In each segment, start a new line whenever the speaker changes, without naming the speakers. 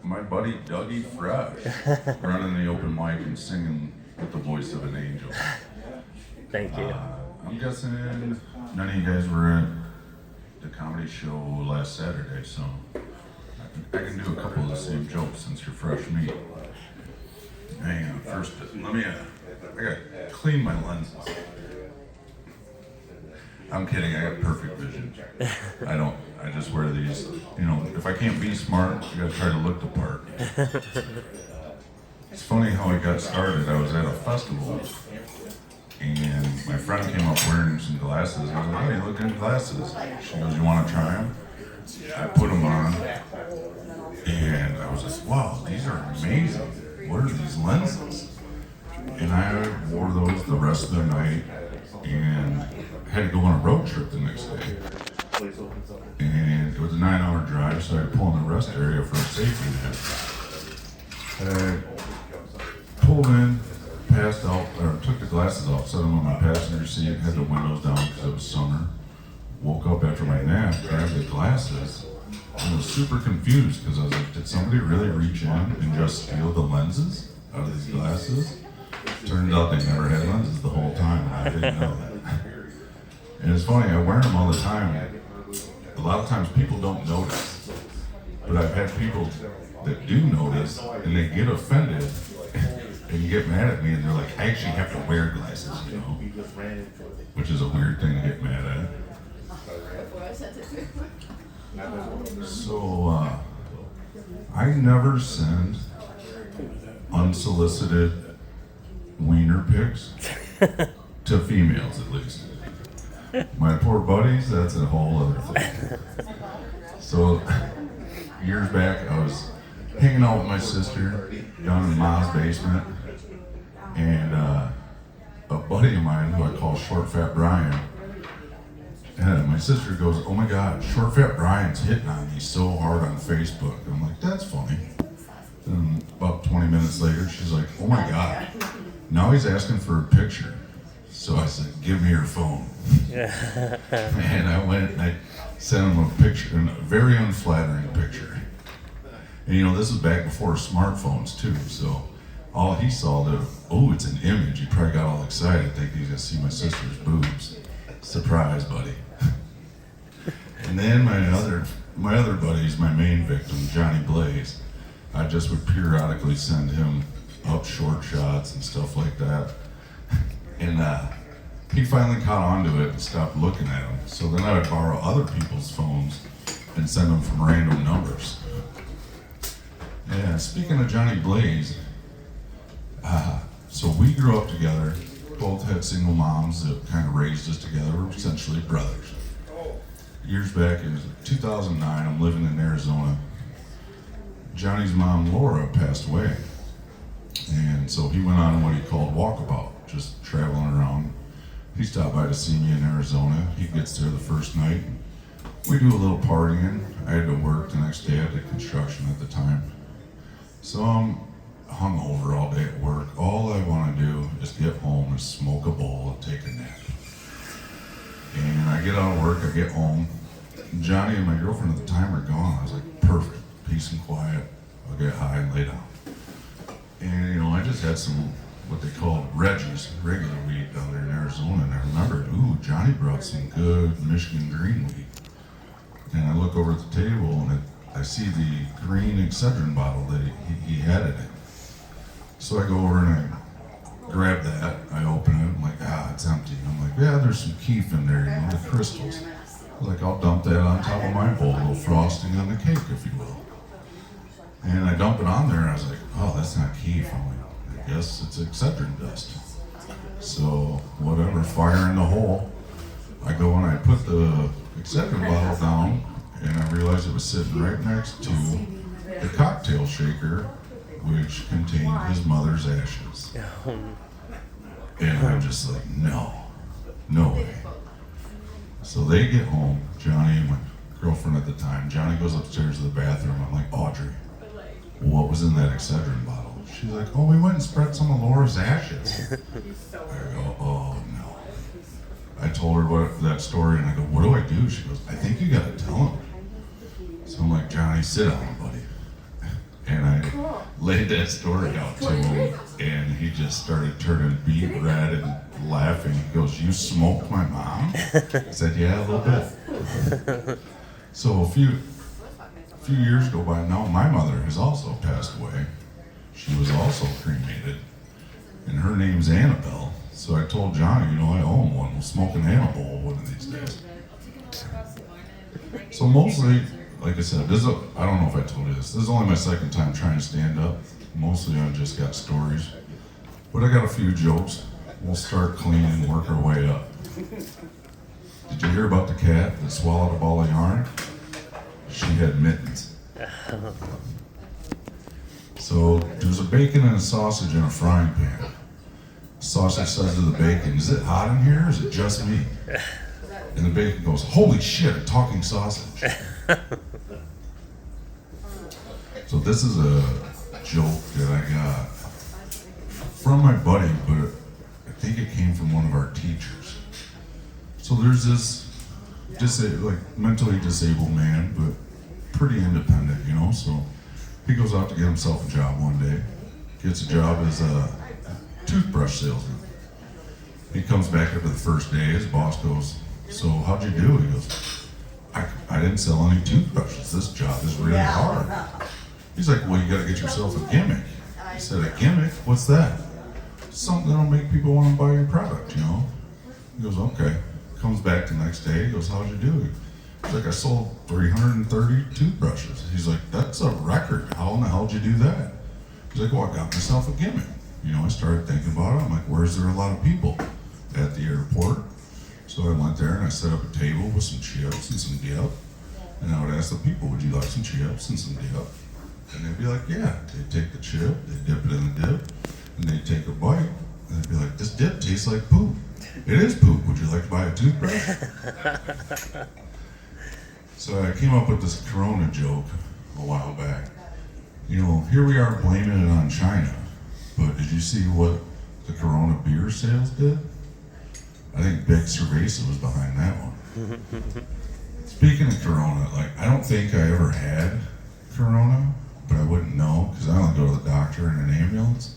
my buddy Dougie Fresh running the open mic and singing with the voice of an angel.
Thank you.
I'm guessing none of you guys were at the comedy show last Saturday, so I can do a couple of the same jokes since you're fresh meat. Hang on, first, let me, I gotta clean my lenses. I'm kidding, I got perfect vision. I just wear these, if I can't be smart, I gotta try to look the part. It's funny how I got started. I was at a festival, and my friend came up wearing some glasses. I was like, hey, you look good in glasses. She goes, you wanna try them? I put them on, and I was like, wow, these are amazing. What are these lenses? And I wore those the rest of the night, and had to go on a road trip the next day. And it was a 9-hour drive, so I had to pull in the rest area for a safety net. I pulled in, passed out, or took the glasses off, set them on my passenger seat, had the windows down because it was summer. Woke up after my nap, grabbed the glasses, and was super confused because I was like, did somebody really reach in and just steal the lenses out of these glasses? Turns out they never had lenses the whole time, and I didn't know that. And it's funny, I wear them all the time. A lot of times people don't notice, but I've had people that do notice, and they get offended and get mad at me, and they're like, I actually have to wear glasses, which is a weird thing to get mad at. So, I never send unsolicited wiener pics to females, at least. My poor buddies, that's a whole other thing. So, years back, I was hanging out with my sister down in Ma's basement, and a buddy of mine who I call Short Fat Brian, and my sister goes, oh my God, Short Fat Brian's hitting on me so hard on Facebook. I'm like, that's funny. And about 20 minutes later, she's like, oh my God, now he's asking for a picture. So I said, give me your phone. And I went and I sent him a picture, a very unflattering picture. And this was back before smartphones too, so all he saw, it's an image. He probably got all excited, thinking he's gonna see my sister's boobs. Surprise, buddy. And then my other buddies, my main victim, Johnny Blaze, I just would periodically send him up short shots and stuff like that. And he finally caught on to it and stopped looking at them. So then I would borrow other people's phones and send them from random numbers. Yeah, speaking of Johnny Blaze, so we grew up together, both had single moms that kind of raised us together. We're essentially brothers. Years back, it was 2009, I'm living in Arizona. Johnny's mom, Laura, passed away. And so he went on what he called walkabout, just traveling around. He stopped by to see me in Arizona. He gets there the first night. We do a little partying. I had to work the next day. I did construction at the time. So I'm hungover all day at work. All I want to do is get home and smoke a bowl and take a nap. And I get out of work, I get home. Johnny and my girlfriend at the time are gone. I was like, perfect, peace and quiet. I'll get high and lay down. And I just had some, what they call Reggie's, regular weed down there in Arizona. And I remembered, Johnny brought some good Michigan green weed. And I look over at the table and I see the green Excedrin bottle that he had it in. So I go over and I grab that, I open it, I'm like, it's empty. And I'm like, yeah, there's some keef in there, the crystals. I was like, I'll dump that on top of my bowl, a little frosting on the cake, if you will. And I dump it on there, and I was like, that's not keef. I'm like, I guess it's Excedrin dust. So, whatever, fire in the hole. I go and I put the Excedrin bottle down, and I realized it was sitting right next to the cocktail shaker, which contained his mother's ashes. And I'm just like, no way. So they get home, Johnny and my girlfriend at the time. Johnny goes upstairs to the bathroom. I'm like, Audrey, what was in that Excedrin bottle? She's like, we went and spread some of Laura's ashes. I go, oh no. I told her that story, and I go, what do I do? She goes, I think you gotta tell him. So I'm like, Johnny, sit down, buddy. And laid that story out to him, and he just started turning beet red and laughing. He goes, "You smoked my mom?" I said, "Yeah, a little bit." So a few years go by now. My mother has also passed away. She was also cremated, and her name's Annabelle. So I told Johnny, I owe him one. We'll smoke an Annabelle one of these days. So mostly, like I said, I don't know if I told you this. This is only my second time trying to stand up. Mostly I just got stories. But I got a few jokes. We'll start clean and work our way up. Did you hear about the cat that swallowed a ball of yarn? She had mittens. So there's a bacon and a sausage in a frying pan. The sausage says to the bacon, "Is it hot in here or is it just me?" And the bacon goes, "Holy shit, a talking sausage." So this is a joke that I got from my buddy, but I think it came from one of our teachers. So there's this mentally disabled man, but pretty independent, so he goes out to get himself a job one day, gets a job as a toothbrush salesman. He comes back after the first day, his boss goes, "So how'd you do?" He goes, I didn't sell any toothbrushes. This job is really hard." He's like, "Well, you gotta get yourself a gimmick." I said, "A gimmick? What's that?" "Something that'll make people want to buy your product, He goes, "Okay." Comes back the next day, he goes, "How'd you do?" He's like, "I sold 330 toothbrushes." He's like, "That's a record. How in the hell did you do that?" He's like, "Well, I got myself a gimmick." I started thinking about it. I'm like, where's there a lot of people? At the airport. So I went there and I set up a table with some chips and some dip. And I would ask the people, "Would you like some chips and some dip?" And they'd be like, "Yeah." They'd take the chip, they'd dip it in the dip, and they'd take a bite, and they'd be like, "This dip tastes like poop." "It is poop. Would you like to buy a toothbrush?" So I came up with this Corona joke a while back. Here we are blaming it on China, but did you see what the Corona beer sales did? I think Big Cerveza was behind that one. Speaking of Corona, I don't think I ever had Corona, but I wouldn't know because I only go to the doctor in an ambulance.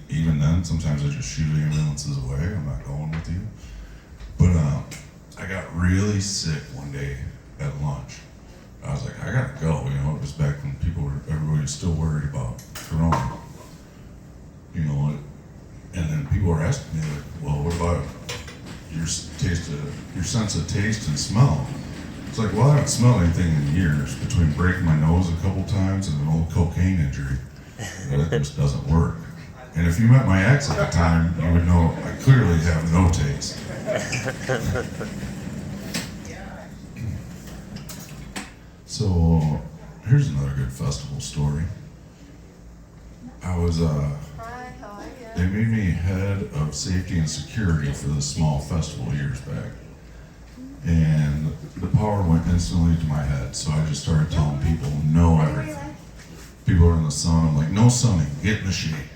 Even then, sometimes I just shoot ambulances away. I'm not going with you. But I got really sick one day at lunch. I was like, I gotta go. It was back when everybody was still worried about Corona. And then people were asking me, "Well, what about your sense of taste and smell?" It's like, well, I haven't smelled anything in years between breaking my nose a couple times and an old cocaine injury. It just doesn't work. And if you met my ex at the time, you would know I clearly have no taste. So here's another good festival story. They made me head of safety and security for this small festival years back. And the power went instantly to my head, so I just started telling people, "No everything." People are in the sun, I'm like, "No sunning, get in the shade."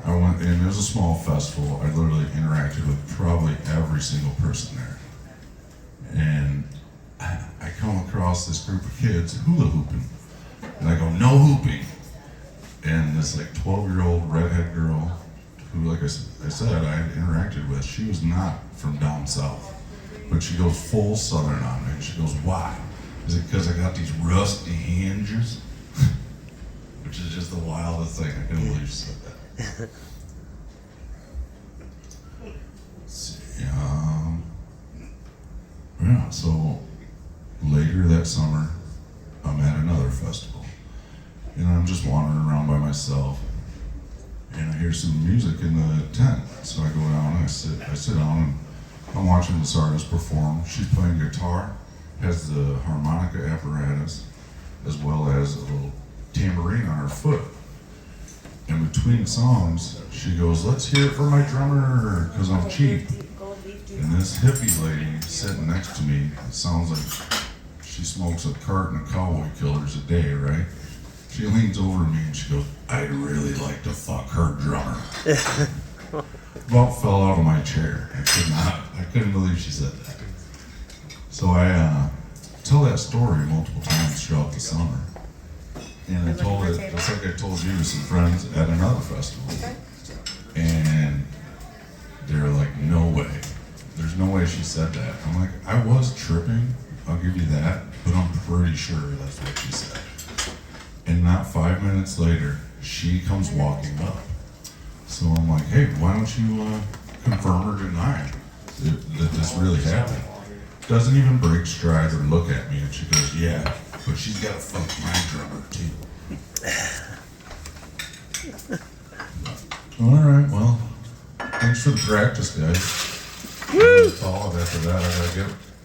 I went, and it was a small festival. I literally interacted with probably every single person there. And I come across this group of kids hula hooping. And I go, "No hooping." And this 12-year-old redhead girl, who, like I said, I had interacted with, she was not from down south. But she goes full southern on me. And she goes, "Why? Is it because I got these rusty hinges?" Which is just the wildest thing. I couldn't believe she said that. So later that summer, I'm at another festival. And I'm just wandering around by myself. And I hear some music in the tent. So I go down and I sit down and I'm watching this artist perform. She's playing guitar, has the harmonica apparatus, as well as a little tambourine on her foot. And between songs, she goes, "Let's hear it for my drummer, because I'm cheap." And this hippie lady sitting next to me, it sounds like she smokes a carton of Cowboy Killers a day, right? She leans over to me and she goes, "I'd really like to fuck her drummer." About fell out of my chair. I couldn't believe she said that. So I tell that story multiple times throughout the summer. And I told it, just like I told you, to some friends at another festival.
Okay.
And they're like, no way. There's no way she said that. I'm like, I was tripping, I'll give you that, but I'm pretty sure that's what she said. And not 5 minutes later, she comes walking up. So I'm like, hey, why don't you confirm or deny that this really happened? Doesn't even break stride or look at me, and she goes, yeah, but she's got to fuck my drummer too. All right, well, thanks for the practice, guys. That's all. After that,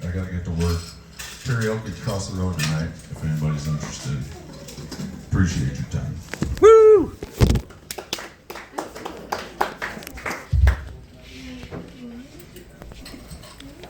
I gotta get to work. Karaoke across the road tonight, if anybody's interested. Appreciate your time.